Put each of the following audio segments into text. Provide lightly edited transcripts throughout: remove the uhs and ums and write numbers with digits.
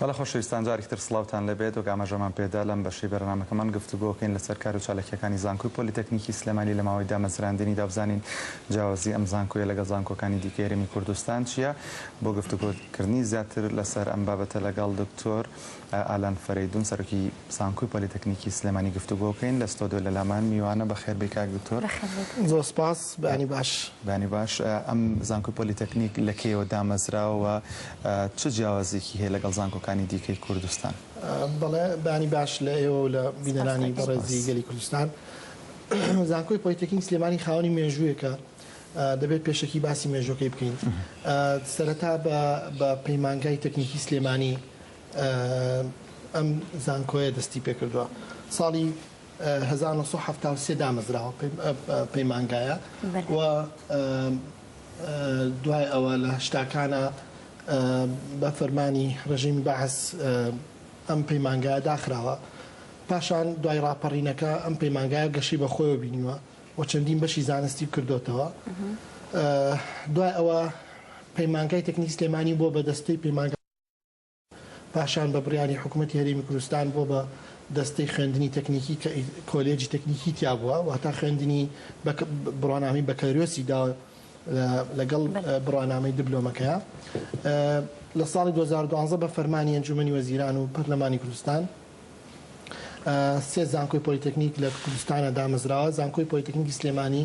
بەڵە خۆشەویستان جارێکتر سڵاوتان لەبێت و ئاماژەمان پێدا لەم بەشی بەرنامەکەمان گفتوگۆکەین لەسەر کار و چالەکیەکانی زانکۆی پۆلیتەکنیکی سلێمانی لە ماوەی دامەزراندنی دابزانین جیاوازی ئەم زانکۆیە لەگەڵ زانکۆکانی دیکە هەرێمی کوردستان چییە بۆ گفتوگۆکردنی زیاتر لەسەر ئەم بابەتە لەگەڵ دکتۆر ئالان فەرەیدون سەرۆکی زانکۆی پۆلیتەکنیکی سلێمانی گفتوگۆکەین لە ستۆدیۆ لە لامان میوانە بەخێر بێ کاک دکتۆر. زۆر سپاس. بەنی باش. بەنی باش. ئەم زانکۆی پۆلیتەکنیک لە کێوە دامەزراوە چ جیاوازێکی هەیە لەگەڵ زانکۆکانی دیکەی کوردستان؟ بەڵێ بەنی باش لە ئێوە و لە بینەرانی بەڕێزی گەلی کوردستان. زانکۆی پۆلیتەکنیک سلێمانی خاوەنی مێژوویەکە دەبێت پێشەکی باسی مێژوەکەی بکەین. سەرەتا بە پەیمانگای تەکنیکی سلێمانی ئەم زانکۆیە دەستی پێکردووە. ساڵی 1970 دامەزراوە پەیمانگایە و دوای ئەوە لە هەشتاکانە بە فەرمانی ڕژیمی بەعەس ئەم پەیمانگایە داخراوە. پاشان دوای ڕاپەڕینەکە ئەم پەیمانگایە گەشی بە خۆیەوە بینیوە و چەندین بەشی زانستی کردوتەوە. دوای ئەوە پەیمانگای تەکنیکی سلێمانی بۆ بە دەستەی پەیمانگای پاشان بە بڕیاری حکوومەتی هەرێمی کوردستان بۆ بە دەستەی خوێندنی تەکنیکی کە کۆلێجی تەکنیکی تیا بووە و هەتا خوێندنی بڕوانامەی بەکەلۆریۆسی دا لەگەڵ بڕوانامەی دیبلۆمەکەیە. لە ساڵی 2012 بە فەرمانی ئەنجومەنی وەزیران و پەرلەمانی کوردستان سێ زانکۆی پۆلیتەکنیک لە کوردستانە دامەزراوە. زانکۆی پۆلیتەکنیکی سلێمانی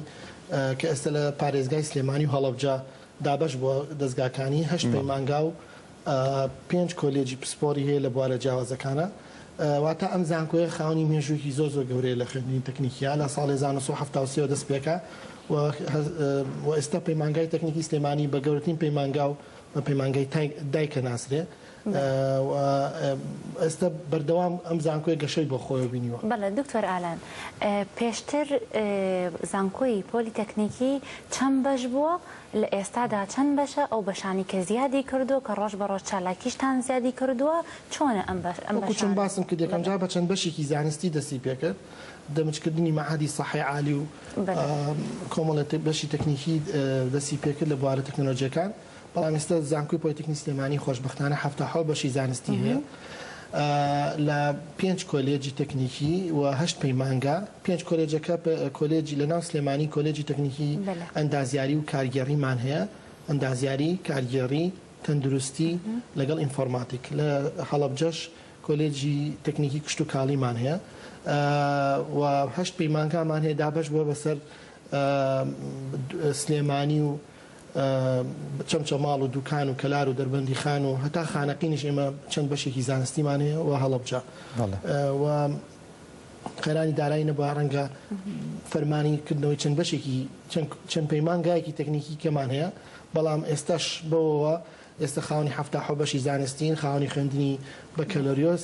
کە ئێستا لە پارێزگای سلێمانی و هەڵەبجە دابەش بۆ دەستگاکانی 8 پەیمانگا و 5 کۆلێجی پسپۆری هەیە لە بوارە جیاوازەکانە. واتە ئەم زانکۆیە خاوەنی مێژوویەکی زۆر گەورەیە لە خوێندنی تەکنیکیە لە ساڵی 1970 دەست پێکە و ئێستا پەیمانگای تەکنیکی سلێمانی بە گەورەترین پەیمانگا و بە پەیمانگای دایکە ناسرێ. ئێستا بەردەوام ئەم زانکۆی گەشەی بۆ خۆی بینیوە. بەڵێ دکتۆر ئالان پێشتر زانکۆی پۆلیتەکنیکی چەند بەش بووە لە ئێستادا چەند بەشە ئەو بەشانی کە زیادی کردو کە ڕۆژ بە ڕۆژ چالاکیشتان زیادی کردووە چۆنە ئەم چۆن باسم کرد یەکەم جا بە چەند بەشێکی زانستی دەستی پێکرد دەمجکردنی مەعهدی سەحی عالی و کۆمەڵێت بەشی تەکنیکی دەستی پێکرد لە بوارە تەکنۆلۆژیەکان. بەڵام ئێستا زانکۆی پۆلیتەکنیک سلێمانی خۆشبەختانە 77 بەشی زانستی هەیە لە 5 کۆلێجی تەکنیکی و 8 پەیمانگا. 5 کۆلێجەکە کۆلێجی لە ناو سلێمانی کۆلێجی تەکنیکی ئەندازیاری و کارگێڕیمان هەیە، ئەندازیاری کارگێڕی تەندروستی لەگەڵ ئینفۆرماتیک. لە هەڵەبجەش کۆلێجی تەکنیکی کشت و کاڵیمان هەیە و 8 پەیمانگامان هەیە دابەش بۆ بەسەر سلێمانی و چەمچە ماڵ و دوکان و کەلار و دەربەندی خان و هەتا خانەقینیش ئێمە چەند بەشێکی زانستیمان هەیە و هەڵەبجە و قەرانی دارایی نەبووە ڕەنگە فەرمانیکردنەوەی چەند بەشێکی چەند پەیمانگایەکی تەکنیکی کەمان هەیە. بەڵام ئێستاش بەوەوە ئێستا خاوەنی 77 بەشی زانستین، خاوەنی خوێندنی بەکەلۆریۆس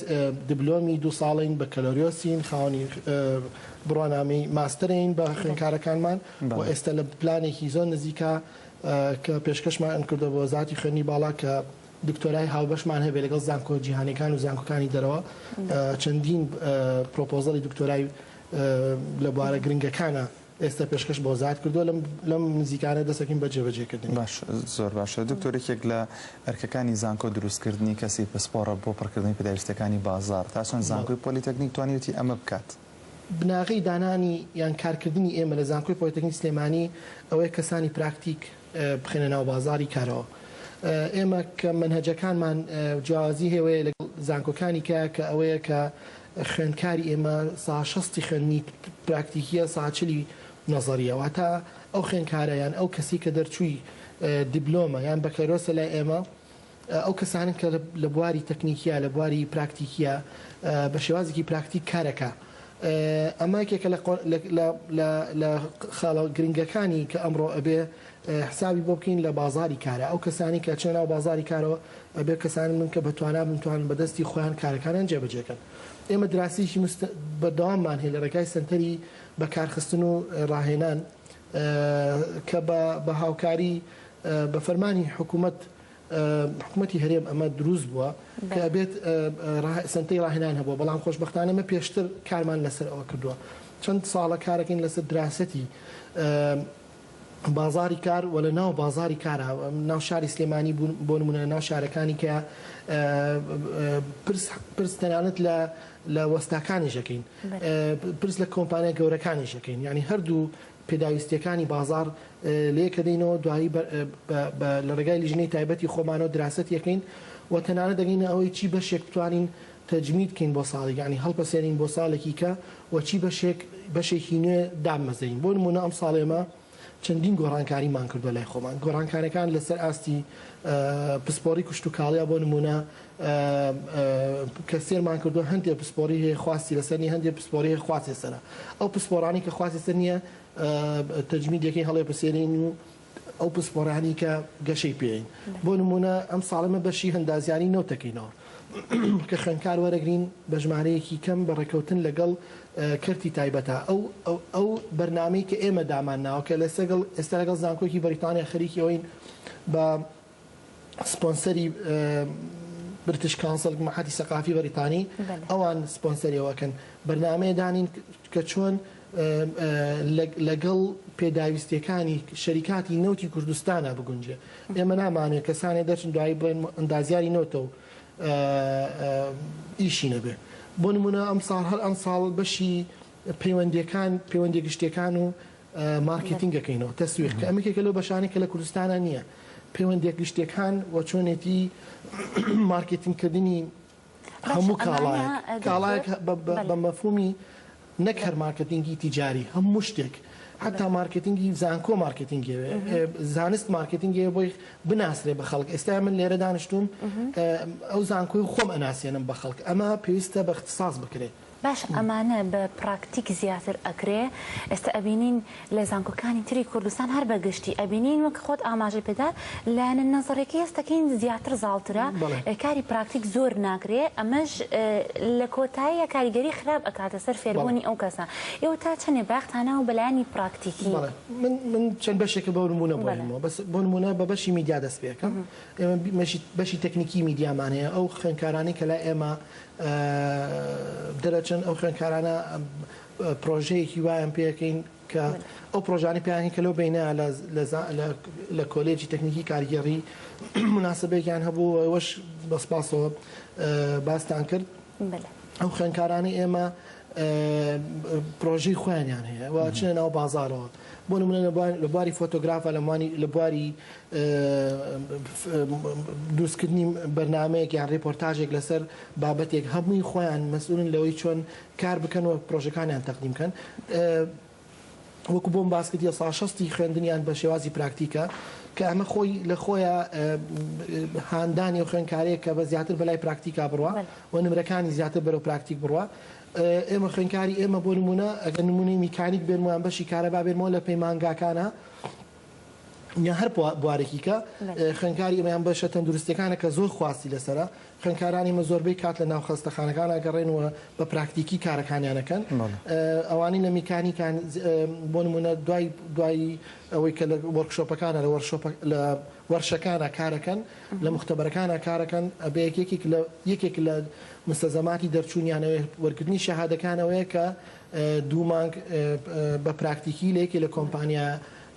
دیبلۆمی 2 ساڵین بەکەلۆریۆسین، خاوەنی بڕوانامەی ماستەرین بە خوێندکارەکانمان و ئێستا لە پلانێکی زۆر نزیکە کە پێشکەشمان ئەنکردە بۆ وەزارەتی خوێندنی باڵا کە دکتۆرای هاوبەشمان هەبێ لەگەڵ زانکۆ جیهانیەکان و زانکۆکانی دەرەوە چەندین پرۆپۆزەڵی دکتۆرای لە بوارە گرنگەکانە ئێستا پێشکەش بۆ وەزارەت کردووە لەم نزیکانە دەسەکەین بە جێبەجێکردن. باش زۆر باشە. دکتۆرێکێک لە ئەرکەکانی زانکۆ دروستکردنی کەسی پسپۆڕە بۆ پڕکردنی پێداویستەکانی بازار تا چۆن زانکۆی پۆلیتەکنیک توانێتی ئەمە بکات؟ بناغی دانانی یان کارکردنی ئێمە لە زانکۆی پۆلیتەکنیک سلێمانی ئەوەیە کەسانی پراکتیک بخێنە ناو بازاری کارەوە. ئێمە کە منهەجەکانمان جیاوازی هەیە لەگەڵ زانکۆکانی کە ئەوەیە کە خوێندکاری ئێمە سا 60 خوێندنی پراکتیکیە سا 40 نەزەریەوە تا ئەو خوێندکارە یان ئەو کەسی کە دەرچووی دیبلۆمە یان بەکەلۆرسە لای ئێمە ئەو کەسانن کە لە بواری تەکنیکیە لە بواری پراکتیکیە بە شێوازێکی پراکتیک کارەکە. ئەمە یەکێکە لە خاڵە گرنگەکانی کە ئەمڕۆ ئەبێ حسابی بۆ بکەین لە بازاری کارە. ئەو کەسانی کە چێناو بازاری کارەوە ئەبێ کەسانی من کە بتوانن بەدەستی خۆیان کارەکانیان جێبەجێکەن. ئێمە دراسیشی بەردەواممان هەیە لە ڕێگای سنتەری بەکارخستن و ڕاهێنان کە بە هاوکاری بە فەرمانی حکوومەتی هەرێم ئەمە دروست بووە کە بێت سنتەی ڕاهێنان هەبووە. بەڵام خۆشبەختانە ئەمە پێشتر کارمان لەسەر ئەوە کردووە. چەند ساڵە کارەکەین لەسەر دراسەتی بازاری کار و لە ناو بازاری کارە ناو شاری سلێمانی بۆ نمونە ناو شارەکانی کە پرس تەنانەت لە وەستاکانی ژەکەین پرس لە کۆمپانیا گەورەکانی ژەکەین یعنی هەردوو پێداویستیەکانی بازار لێکە دەینەوە دوایی لە ڕێگای لیژنەی تایبەتی خۆمانەوە دراست یەکەین و تەنانەت دەگەینە ئەوەی چی بەشێک بتوانین تەجمید بکەین بۆ ساڵی یعنی هەڵپەسێنین بۆ ساڵێکی کە و چی بەشێکی نوێ دامەزەین بۆ نمونە ئەم ساڵێمە چەندین گۆڕانکاریمان کردو لای خۆمان گۆڕانکاریەکان لەسەر ئاستی پسپۆری کوشت و کاڵیا بۆ نمونە کە سێرمان کردو هەندێک پسپۆری هەیە خواستی لەسەرنی هەندێک پسپۆری هەیە خواستی سەرە ئەو پسپۆرانی کە خواستی سەر نییە تەجمیدەکەی هەڵێ پسێنین و ئەو پسپۆرانی کە گەشەی پێین بۆ نمونە ئەم ساڵمە بەشی هەندازیانی نەوتەکەینەوە کە خوێندکار وەرەگرین بە ژمارەیەکی کەم بە ڕێکەوتن لەگەڵ کردی تایبەتە ئەو بەرنامەی کە ئێمە دامان ناوە کە ئێستا لەگەڵ زانکۆکی بەریتانیا خەریکی ئەوین بە سپۆنسەری برتش کانسل مەحەتی سەقافی بەریتانی ئەوان سپۆنسەریەوەکەن بەرنامەیە دانین کە چۆن لەگەڵ پێداویستیەکانی شەریکاتی نەوتی کوردستانە بگونجێ ئێمە نامانێت کەسانێ دەچن دوایی بڵێن ئەندازیاری نۆتە و ئیشی نەبێ بۆ نمونە ئەم ساڵ هەر ئەم ساڵ بەشی پەیوەندی گشتیەکان و مارکتینگەکەینەوە تەسویق کە ئەمێکێکە لەو بەشانی کە لە کوردستانە نییە پەیوەندی گشتیەکان و چۆنێتی مارکتینگکردنی هەموو کاڵایەک بە مەفهومی نەک هەر مارکتینگی تیجاری هەموو شتێک حتا مارکتینگی زانکۆ مارکتینگەوێ زانست مارکتینگەوە بۆی بناسرێ بە خەڵک ئێستا من لێرە دانیشتوم ئەو زانکۆی خۆم ئەناسیێنم بە خەڵک ئەمە پێویستە بە اختصاص بکرێت باش ئەمانە بە پراکتیک زیاتر ئەکرێ ئێستا ئەبینین لە زانکۆکانی تری کوردستان هەر بەگشتی ئەبینین وەک خۆت ئاماژە پێدا لایەنە نەزەڕێکی هەستەکەین زیاتر زاڵترە کاری پراکتیک زۆر ناکرێ ئەمەش لە کۆتاییە کاریگەری خراپ ئەکاتە سەر فێربوونی ئەو کەسە ئێوە تا چەندێ باختانە و بەلایانی پراکتیکی من چەند بەشێکە بە نمونە بۆ نمونە بە بەشی میدیا دەست پێکەم ئێمە بەشی تەکنیکی میدیامانەیە ئەو خوێندکارانی کە لای ئێمە دەرەچەند ئەو خوێندکارانە پرۆژەیەکی وایان پێەکەین کە ئەو پرۆژانی پێیانی کە لەو بینە لە کۆلێجی تەکنیکی کاریگەڕی مناسبەیەکیان هەبوو وەش بەسپاسەوە باستان کرد ئەو خوێندکارانی ئێمە پرۆژەی خۆیانیان هەیە و چنە ناو بازارەوە بۆ نمونە لە بواری فۆتۆگرافە لە بواری دروستکردنی بەرنامەیەک یان ڕێپۆرتاژێک لەسەر بابەتێک هەمووی خۆیان مەسئولن لەوەی چۆن کار بکەنەوە پرۆژەکانیان تەقدیم بکەن وەکو بۆم باسکردی سا 60 خوێندنیان بە شێوازی پراکتیکە کە ئەمە خۆی لە خۆیە هاندانی و خوێندکارەیە کە بە زیاتر بەلای پراکتیکا بڕوە و نمرەکانی زیاتر بەرەو پراکتیک بڕوە ئێمە خوێندکاری ئێمە بۆ نمونە ئەگەر نمونەی میکانیک بێنمویان بەشی کارەبا بێنمەوە لە پەیمانگاکانە یا هەر بوارێکی کە خوێندکاری ئێمەیان بەشە تەندروستیەکانە کە زۆر خواستی لەسرە خوێندکارانی مە زۆربەی کات لە ناو خەستەخانەکان ئەگەڕێنەوە بە پراکتیکی کارەکانیانەکەن ئەوانی لە میکانیکان بۆ نمونە دوای ئەوەی کە لە وەرکشۆپەکانە لە وەرشەکانە کارەکەن لە مختبەرەکانە کارەکەن ئەبێ یەکێک لە مستەزەماتی دەرچوونیانەوەی وەرگرتنی شەهادەکانەوەیە کە دوو مانگ بە پراکتیکی لەیەکی لە کۆمپانیا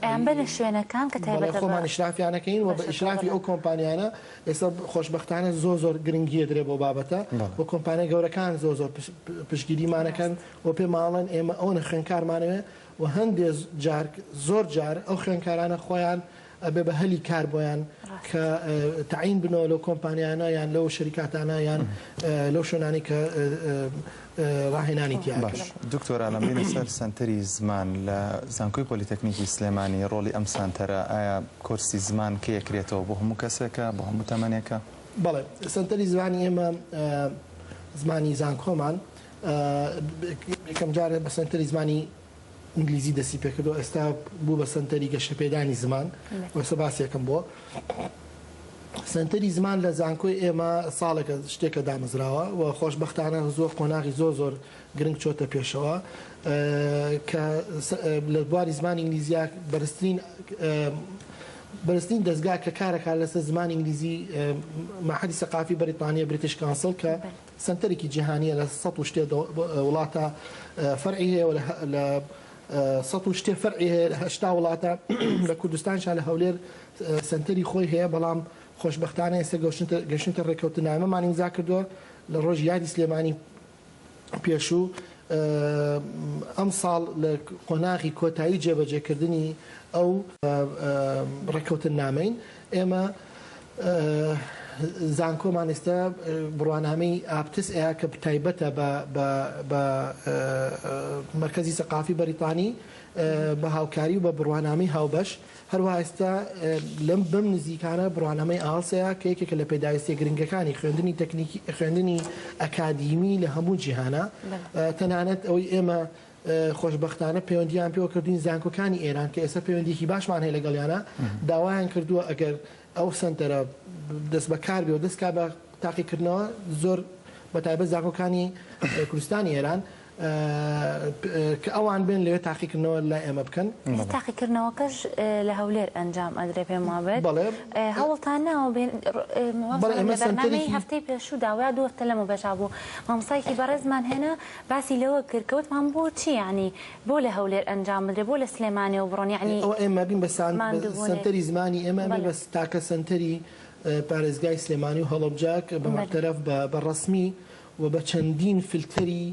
ئەمبەر لە شوێنەکان کە تایبەتە خۆمان ئیشرافیانەکەین و بە ئیشرافی ئەو کۆمپانیانە ئێستا خۆشبەختانە زۆر گرنگیە درێ بۆ بابەتە بۆ کۆمپانیای گەورەکان زۆر پشتگیریمانەکەن و پێ ماڵەن ئێمە ئەو خوێندکارمانەوە و هەندێک زۆر جار ئەو خوێندکارانە خۆیان ئەبێ بە هەلی کار بۆیان کە تعین بنەوە لەو کۆمپانیانە یان لەو شەریکاتانە یان لەو شوێنانی کە ڕاهێنانی تیاکەن. دکتۆر ئالەمبینە سەر سەنتەری زمان لە زانکۆی پۆلیتەکنیکی سلێمانی ڕۆڵی ئەم سانتەرە ئایا کورسی زمان کە یەکرێتەوە بۆ هەموو کەسێکە بۆ هەموو تەمەنێکە؟ بەڵێ سەنتەری زمانی ئێمە زمانی زانکۆمان یەکەم جارە بە سەنتەری زمانی ئینگلیزی دەستی پێکردەوە ئێستا بوو بە سەنتەری گەشەپێدانی زمان وەسە باسیەکەم بۆ سنتەری زمان لە زانکۆی ئێمە ساڵێکە شتێکە دامەزراوە و خۆشبەختانە زۆر قۆناغی زۆر گرنگ چۆتە پێشەوە کە لە بواری زمانی ئینگلیزیە بەرزترین دەستگا کە کارەکە لەسەر زمانی ئینگلیزی مەحەدی سەقافی بەریتانیا بریتیش کانسل کە سنتەرێکی جیهانیە لە 100 شتێ وڵاتە فەرعی هەیە لە سەد و شتێ فەرعی هەیە هەشتا وڵاتە لە کوردستانشان لە هەولێر سنتەری خۆی هەیە بەڵام خۆشبەختانە ئێستا گەشتە ڕێکەوتنامەمان ئیمزا کردووە لە ڕۆژی یادی سلێمانی پێشوو ئەم ساڵ لە قۆناغی کۆتایی جێبەجێکردنی ئەو ڕێکەوتنامەین ئێمە زانکۆمان ئێستا بڕوانامەی ئاپتس ئەیە کە تایبەتە بە مرکزی سەقافی بەریتانی بە هاوکاری و بە بڕوانامەی هاوبەش هەروە ئێستا لەم بەم نزیکانە بڕوانامەی ئاڵسەیە کە یەکێکە لە پێداویستە گرنگەکانی خوێندنی تەکنیکی خوێندنی ئەکادیمی لە هەموو جیهانە تەنانەت ئەوەی ئێمە خۆشببختانە پەیوەندیان پێوە کردوین زانکۆکانی ئێران کە ئێستا پەیوەندیکی باشمان هەیە لەگەڵیانە داوایان کردووە ئەگەر ئەو سنتەرە دەست بەکار بێ و دەستکا بە تاقیکردنەوە زۆر بەتایبەت زانکۆکانی کوردستانی ئێران کە ئەوان بێن لەوێ تاقیکردنەوە لای ئێمە بکەن تاقیکردنەوەکەش لە هەولێر ئەنجام ئەدرێ پێم وابێت هەوڵتانەوە بەرنامەی هەفتەی پێشوو داوای دووەتە لەمە بەشا بوو مامۆستایەکی بەڕێزمان هێنا باسی لەوە کردکەوتمان بۆ چی ینی بۆ لە هەولێر ئەنجام بدرێ بۆ لە سلێمانی و بڕۆن یعنی ئەو ئێمە بین بە سنتەری زمانی ئێمە بە تاکە سنتەری پارێزگای سلێمانی و هەڵەبجاک بە مەرتەرەف بە ڕەسمی و بە چەندین فیلتەری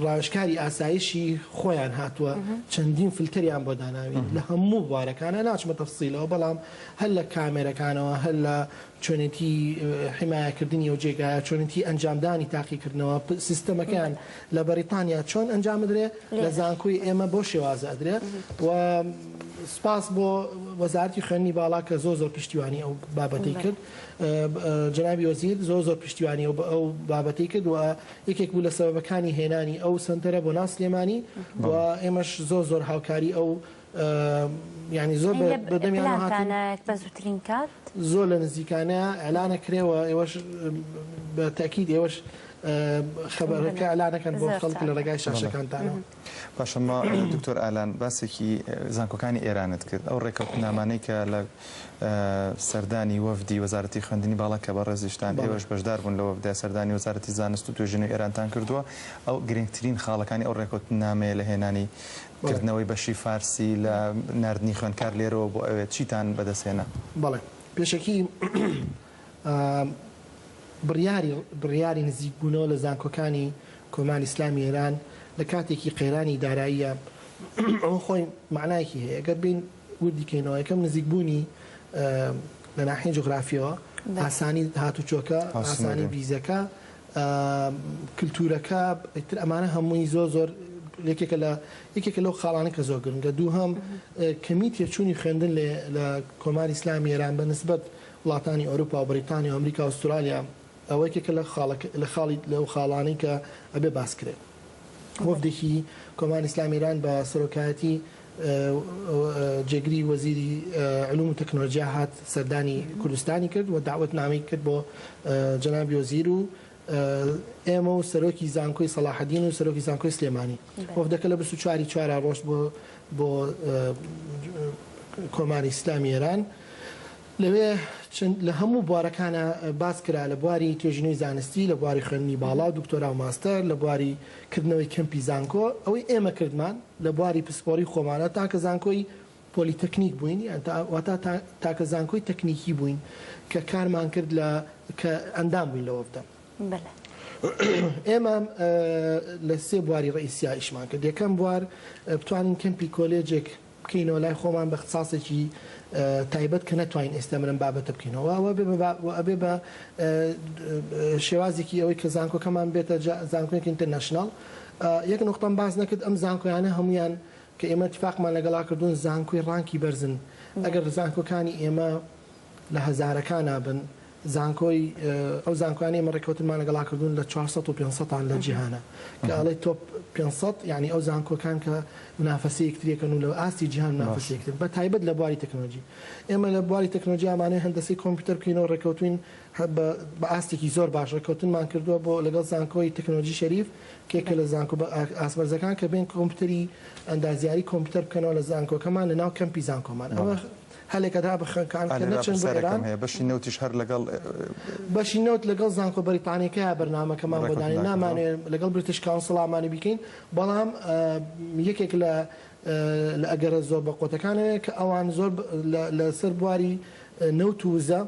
ڕاوشکاری ئاسایشی خۆیان هاتووە چەندین فیلتەریان بۆ داناوین لە هەموو بوارەکانە ناچمە تەفسیلەوە بەڵام هەر لە کامێرەکانەوە هەر لە چۆنێتی حیمایەکردنی و جێگایە چۆنێتی ئەنجامدانی تاقیکردنەوە سیستەمەکان لە بەریتانیا چۆن ئەنجام بدرێ لە زانکۆی ئێمە بۆ شێوازە ئەدرێ و سپاس بۆ وەزارەتی خوێندنی باڵا کە زۆر پشتیوانی ئەو بابەتی کرد جنابی وەزیر زۆر پشتیوانی ئەو بابەتی کرد و یەکێک بوو لە سەبەبەکانی هێنانی ئەو سنتەرە بۆ ناو سلێمانی و ئێمەش زۆر هاوکاری ئەو ینی زۆر بەدەمیان هاتانە بە زووترین کات زۆر لە نزیکانە ئەلانە کرێوە ئێوەش بە تاکید ئێوەش خبرەکە ئەلانەکەن بۆ خەڵک لە ڕێگای شاشەکانتانەوە پاشەمە دکتۆر ئالان باسێکی زانکۆکانی ئێرانت کرد ئەو ڕێکەوتنامانەی کە لە سەردانی وەفدی وەزارەتی خوێندنی باڵا کە بە ڕێزیشتان ئێوەش بەشدار بوون لە وەفدای سەردانی وەزارەتی زانست و توێژینەوەی ئێرانتان کردووە ئەو گرنگترین خاڵەکانی ئەو ڕێکەوتنامەیە لە هێنانی کردنەوەی بەشی فارسی لە نردنی خوێندکار لێرەوە بۆ ئەوێت چیتان بەدەستێنە؟ بەڵێ پێشەکی بڕیاری نزیکبوونەوە لە زانکۆکانی کۆماری ئیسلامی ئێران لە کاتێکی قەیرانی داراییە ئەو خۆی معنایەکی هەیە ئەگەر بین وردیکەینەوە یەکەم نزیکبوونی لە ناحیە جوغرافیەوە ئاسانی هاتوچۆکە ئاسانی بیزەکە کللتورەکە ئەمانە هەمووی زۆر یەکێکە لەو خاڵانە کە زۆر گرنگە دووهەم کەمی تێچوونی خوێندن لە کۆماری ئیسلامی ئێران بە نسبەت وڵاتانی ئەوروپا و بریتانیا و ئەمریکا و ئوسترالیا ئەوە یەکێکە لە خاڵی لەو خاڵانەی کە ئەبێ باسکرێت وەفدێکی کۆماری ئیسلامی ئێران بە سەرۆکایەتی جێگری وەزیری علوم و تەکنۆلۆژیا هات سەردانی کوردستانی کرد و داوەت نامەی کرد بۆ جەنابی وەزیر و ئێمە و سەرۆکی زانکۆی سەلاحەدین و سەرۆکی زانکۆی سلێمانی وەفدەکە لە 24 ڕۆژ بۆ کۆماری ئیسلامی ئێران لەوێ لە هەموو بوارەکانە باس کرا لە بواری توێژینەوەی زانستی لە بواری خوێندنی باڵا و دکتۆرا و ماستەر لە بواری کردنەوەی کەمپی زانکۆ ئەوەی ئێمە کردمان لە بواری پسپۆری خۆمانە تاکە زانکۆی پۆلیتەکنیک بووین واتە تاکە زانکۆی تەکنیکی بووین کە کارمان کرد کە ئەندام بووین لە وەفدە ئێمە لە سێ بواری ڕئیسیا ئیشمان کرد یەکەم بوار بتوانین کەمپی کۆلێجێک بکەینەوە لای خۆمان بە اختصاسێکی تایبەت کە نەتوانین ئێستامرم بابەتە بکەینەوە ئەبێ بە شێوازێکی ئەوەی کە زانکۆکەمان بێتە زانکۆیەکی ئینتەرنەشناڵ یەک نقطەم باز نەکرد ئەم زانکۆیانە هەمویان کە ئێمە اتفاقمان لەگەڵا کردوون زانکۆی ڕانکی بەرزن ئەگەر زانکۆکانی ئێمە لە هەزارەکانە بن زانکۆی ئەو زانکۆیانی ئێمە ڕێکەوتنمان لەگەڵا کردوون لە 400 و 500 لە جیهانە کە ئەڵێ تۆپ 500 یعنی ئەو زانکۆکان کە منافەسە یەکتریەکەن و لە ئاستی جیهان منافەسە یەکتر بە تایبەت لە بواری تەکنۆلۆژی ئێمە لە بواری تەکنۆلۆژی ئەمانەی هەندسەی کۆمپیوتەر بکەینەوە ڕێکەوتوین بە ئاستێکی زۆر باش ڕێکەوتنمان کردووە بۆ لەگەڵ زانکۆی تەکنۆلۆژی شەریف کێکە لە زانکۆ ئاسبەرزەکان کە بێن کۆمپیوتەری ئەندازیاری کۆمپیوتەر بکەنەوە لە زانکۆکەمان لە ناو کەمپی زانکۆمان ئەوە هەلێکەدا بخەکان کە نەچن بۆ ئێران هەیە بەشی نەوتیش هەر لەگەڵ بەشی نەوت لەگەڵ زانکۆ بەریتانیەکەیە بەرنامەکەمان بۆدانی نامانێت لەگەڵ بریتیش کاونسڵامانی بکەین بەڵام یەکێک لە ئەگەرە زۆر بە قوتەکانەیە کە ئەوان زۆر لەسەر بواری نەوت و وزە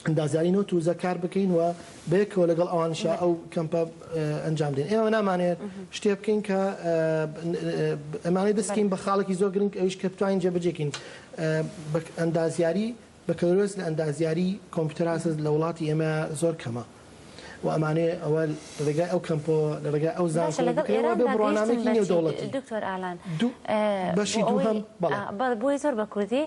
ئەندازیاری نەوت و وزە کار بکەین و بەیەکەوە لەگەڵ ئەوانشا ئەو کەمپە ئەنجام دێن ئێمە نامانێت شتێ بکەین کە ئەمانەی دەستکەین بە خاڵێکی زۆر گرنگ ئەویش کە بتوانین جێبەجێکین ئەندازیاری بەکەدرۆست لە ئەندازیاری کۆمپیوتەر لە وڵاتی ئێمە زۆر کەمە و ئەمانێ ئەوە لەڕێگای ئەو کەمپۆ لەڕێگای ئەو زانکۆ بڕۆنامێکی نێودەوڵەتی دکتۆر ئالان بەشی دووهەم بۆی زۆر بە کوردی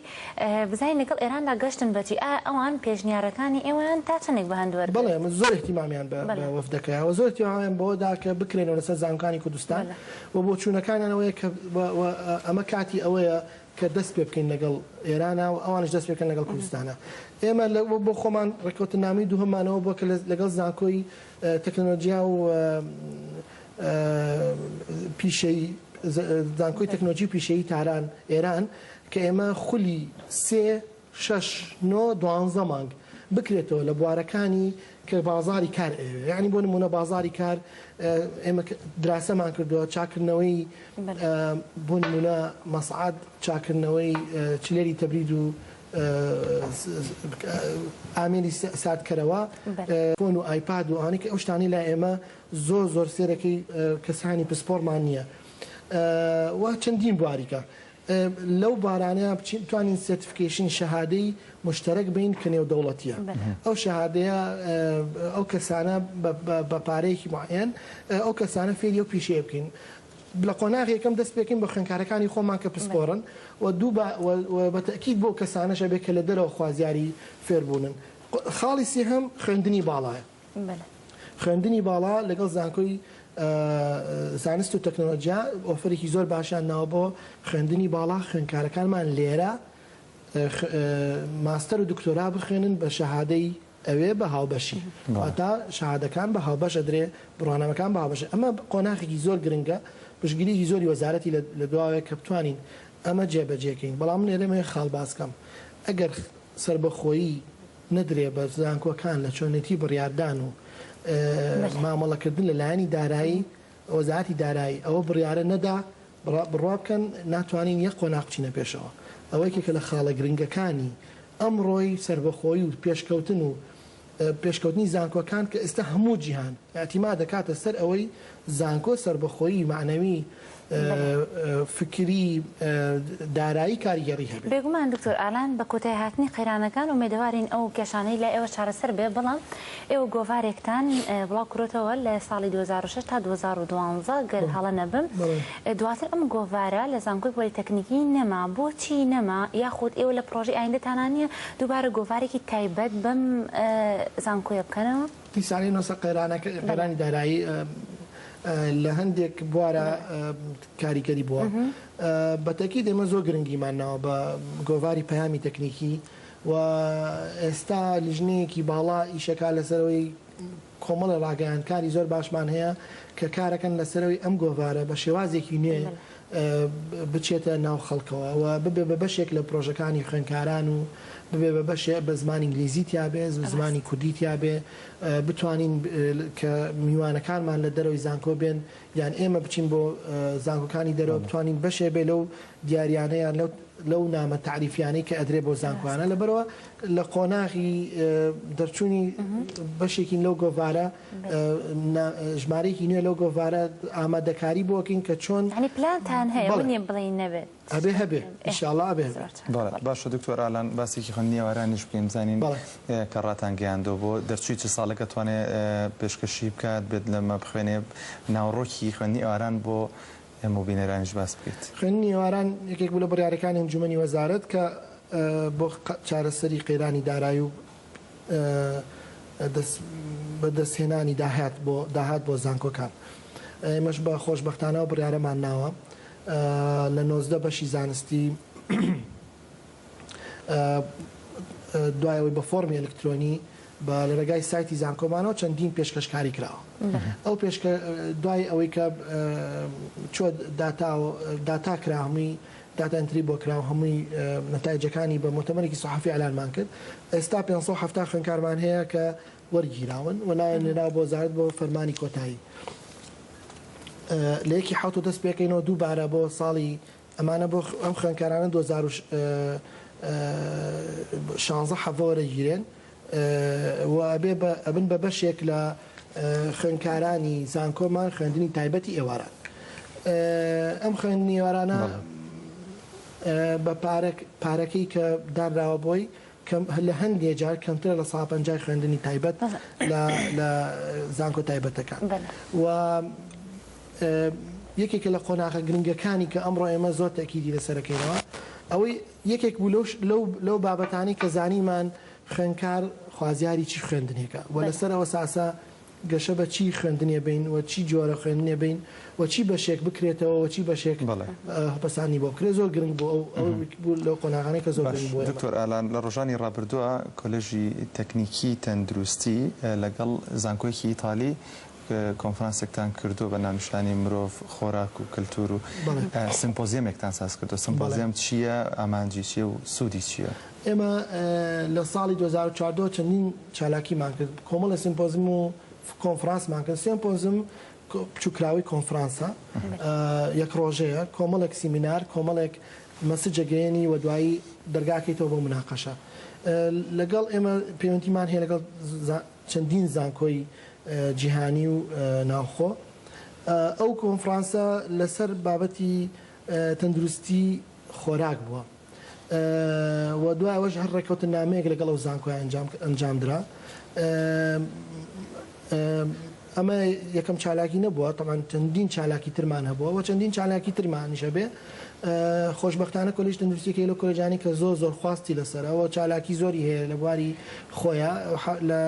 بزانین لەگەڵ ئێراندا گەشتن بەچی ئەوان پێشنیارەکانی ئێوەیان تا چەندێک بەهەندوەر بەڵێ من زۆر احتیمامیان بە وەفدەکەیەوە زۆر احتیمامیان بەوەدا کە بکرێنەوە لەسەر زانکۆکانی کوردستان و بۆ چوونەکانیانەوەیە کە ئەمە کاتی ئەوەیە کە دەست پێ بکەین لەگەڵ ئێرانە و ئەوانش دەست پێکەن لەگەڵ کوردستانە ئێمە بۆ خۆمان ڕێکەوتنامی دووهەمانەوە بۆ کە لەگەڵ زانکۆی تەکنۆلۆژیا و پیشەی زانکۆی تەکنۆلۆژی پیشەیی تاران ئێران کە ئێمە خولی 3 6 9 12 مانگ بکرێتەوە لە بوارەکانی کە بازاری کار ئێوێ یعنی بۆ نمونە بازاری کار ئێمە دراسەمان کردووە چاکردنەوەی بۆ نمونە مەسعاد چاکردنەوەی چلێری تەبرید و ئامێری ساتکەرەوە فۆن و ئایپاد و ئەوانەی کە ئەو شتانی لای ئێمە زۆر سێرەکەی کەسانی پسپۆرمان نییە و چەندین بواریکە لەو بارانەیە بتوانین سرتیفیکیشن شەهادەی مشترک بین کە نێودەوڵەتیە ئەو شەهادەیە ئەو کەسانە بە پارەیەکی معەن ئەو کەسانە فێری و پیشەیە بکەین لە قۆناغ یەکەم دەست پێکەین بە خوێندکارەکانی خۆمان کە پسپۆڕن و بە تەکید بۆ کەسانەشە بێت کە لە دەرەوە خوازیاری فێربوونن خاڵی سێهەم خوێندنی باڵایە خوێندنی باڵا لەگەڵ زانکۆی زانست و تەکنۆلۆژیا ئۆفرێکی زۆر باشیان ناوە بۆ خوێندنی باڵا خوێندکارەکانمان لێرە ماستەر و دکتۆرا بخوێنن بە شەهادەی ئەوێ بە هاوبەشی تا شەهادەکان بە هاوبەش ئەدرێ بڕوانەمەکان بە هاوبەش ئەمە قۆناغێکی زۆر گرنگە پشگیریی زۆری وەزارەتی لە دواوەیە کە بتوانین ئەمە جێبەجێکەین بەڵام من ئێرەمە خاڵ باسکەم ئەگەر سربەخۆیی نەدرێ بە زانکۆکان لە چۆنێتی بڕیاردان و مامەڵەکردن لەلایەنی دارایی وەزارەتی دارایی ئەوە بڕیارە نەدا بڕوا بکەن ناتوانین یەک قۆناغ بچینە پێشەوە ئەوەیەکێکە لە خاڵە گرنگەکانی ئەمڕۆی سربەخۆیی و پێشکەوتن و پێشکەوتنی زانکۆکان کە ئێستا هەموو جیهان ئەتیما دەکاتە سەر ئەوەی زانکۆ سربەخۆیی معنەوی فکری دارایی کاریگەری هەبێت بێگومان دکتۆر ئالان بە کۆتای هاتنی قەیرانەکان ومێدەوارین ئەو کێشانەی لە ئێوە چارەسەر بێ بەڵام ئێوە گۆڤارێکتان بڵاو کرۆتەوە لە ساڵی 2006 تا 2012 گەر هەڵە نەبم دواتر ئەم گۆڤارە لە زانکۆی پۆلیتەکنیکی نەما بۆچی نەما یاخود ئێوە لە پرۆژی ئایندەتانانە دووبارە گۆڤارێکی تایبەت بەم زانکۆیە بکەنەوە دیسانی نۆسە قەیرانی دارایی لە هەندێک بوارە کاریگەری بووە بەتەکید ئێمە زۆر گرنگیمانناوە بە گۆڤاری پەیامی تەکنیکی و ئێستا لیژنەیەکی باڵا ئیشەکە لەسەرەوەی کۆمەڵە ڕاگەیانکاری زۆر باشمان هەیە کە کارەکەن لەسەرەوەی ئەم گۆڤارە بە شێوازێکی نوێ بچێتە ناو خەڵکەوە و ببێ بە بەشێک لە پرۆژەکانی خوێندکاران و ببێ بە بەشێ بە زمانی ئینگلیزی تیابێ زمانی کوردی تیابێ بتوانین کە میوانەکانمان لە دەرەوەی زانکۆ بێن یان ئێمە بچین بۆ زانکۆکانی دەرەوە بتوانین بەشێ بێ لەو دیاریانەیان لەو نامە تعریفیانەی کە ئەدرێ بۆ زانکۆوانە لەبەرەوە لە قۆناغی دەرچوونی بەشێکی لەو گۆڤارە ژمارەیەکی نوێ لەو گۆڤارە ئامادەکاری بۆکەین کە چۆن پلانتان هەیە نیە بڵێن نەبێت ئەبێ هەبێ ئینشاءالله ئەبێ باشە دکتۆر ئالان باسێکی خوێندنیێوارانیش بکەین بزانین کە ڕاتان گەیاندۆ بۆ دەرچووی چ ساڵەکە توانێت پێشکەشی بکات بێت لەمە بخوێنێ ناوڕۆکی خوێندنی ئێواران بۆ ئێمە بینەرانیش باس بکەیت خوێندنی ئێواران یەکێک بوو لە بڕیارەکانی ئەنجومەنی وەزارەت کە بۆ چارەسەری قەیرانی دارایی و بەدەستهێنانی داهات بۆ زانکۆکان ئێمەش بە خۆشبەختانەوە بڕیارەمان ناوە لە 19 بەشی زانستی دوایەوەی بە فۆرمی ئەلکترۆنی بە لە ڕێگای سایتی زانکۆمانەوە چەندین پێشکەشکاری کراوە ئەو دوای ئەوەی کە چۆ داتا کراهمی داتا ئەنتری بۆ کرا و هەمووی نەتایجەکانی بە مؤتەمەرێکی سەحافی ئەلانمان کرد. ئێستا 570 خوێندکارمان هەیە کە وەرگیراون و نایەنێرا بۆ وەزارەت بۆ فەرمانی کۆتایی. لە یەکی حوت و دەست پێکەینەوە دووبارە بۆ ساڵی ئەمانە بۆ ئەم خوێندکارانە 2016 حەڤە وەرەگیرێن و ئەبن بە بەشێک لە خوێندکارانی زانکۆمان خوێندنی تایبەتی ئێواران. ئەم خوێندنی ئێوارانە بە پارەکەی کە دانراوە بۆی لە هەندێک جار کەمترە لە 150 خوێندنی تایبەت لە زانکۆ تایبەتەکان. و یەکێکە لە قۆناغە گرنگەکانی کە ئەمڕۆ ئێمە زۆر تەکیدی لەسەرەکەینەوە ئەوەی یەکێک بوو لەو بابەتانی کە زانیمان خوێندکار خوازیاری چی خوێندنێکە و لەسەرەوە ساسە گەشە بە چی خوێندنێ بین و چی جۆرە خوێندنێ بین و چی بەشێک بکرێتەوە و چی بەشێک هەپەسانی بۆ بکرێت زۆر گرنگ بوو لەو قۆناغانەی کە زۆر گرنگ بوو. دکتۆر ئالان لە ڕۆژانی ڕابردووە کۆلێژی تەکنیکی تەندروستی لەگەڵ زانکۆیەکی ئیتالی کۆنفرانسێکتان کردو بە ناونیشانی مرۆڤ خۆراک و کللتور و سمپۆزیەمێکتان ساز کردو. سمپۆزیەم چییە؟ ئامانجی چیە و سوودی چییە؟ ئێمە لە ساڵی 2014 چەندین چالاکیمان کرد کۆمەڵە سمپۆزم و کۆنفرانسمان کرد. سمپۆزم بچووکراوی کۆنفرانسە یەک ڕۆژەیە کۆمەڵێک سیمینار کۆمەڵێک مەسجەگەیەنی و دوایی دەرگاکەیتەوە بۆ مناقەشە. لەگەڵ ئێمە پەیوەندیمان هەیە لەگەڵ چەندین زانکۆی جیهانی و ناوخۆ. ئەو کۆنفرانسە لەسەر بابەتی تەندروستی خۆراک بووە و دوایەوەش هەر ڕێکەوتن نامەیەک لەگەڵ ئەو زانکۆی ئەنجامدرا. ئەمە یەکەم چالاکی نەبووە، تەمان چەندین چالاکی ترمان هەبووە و چەندین چالاکی ترمانیشە بێ. خۆشبەختانە کۆلێژ تەندروستیەکەی لە کۆلێجانی کە زۆر خواستی لەسەرەوە چالاکی زۆری هەیە لە بواری خۆیە. لە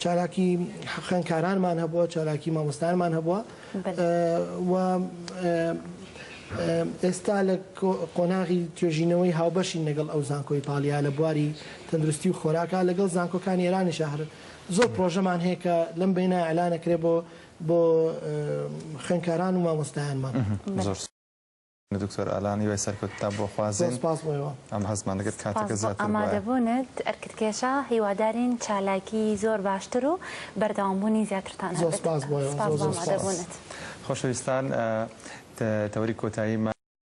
چالاکی خوێندکارانمان هەبووە، چالاکی مامۆستایانمان هەبووە و ئێستا لە قۆناغی توێژینەوەی هاوبەشین لەگەڵ ئەو زانکۆی ئیتالیا لە بواری تەندروستی و خۆراکە لەگەڵ زانکۆکانی ئێرانی شەهر زۆر پرۆژەمان هەیە کە لەم بینە ئەلانەکرێ بۆ خوێندکاران و مامۆستایانمان. دکتۆر ئالان وای سەرکەوتتا بۆ خوازێن ئەم هەزمان دەکرد کاتەکە زیاتر ئامادەبوونت ئەرکردکێشە هیوادارین چالاکی زۆر باشتر و بەردەوامبوونی زیاترتان هەبێت. زۆر سپاس بۆ ئێوە. ئامادەبوونت. خۆشەویستان تەوەری کۆتایی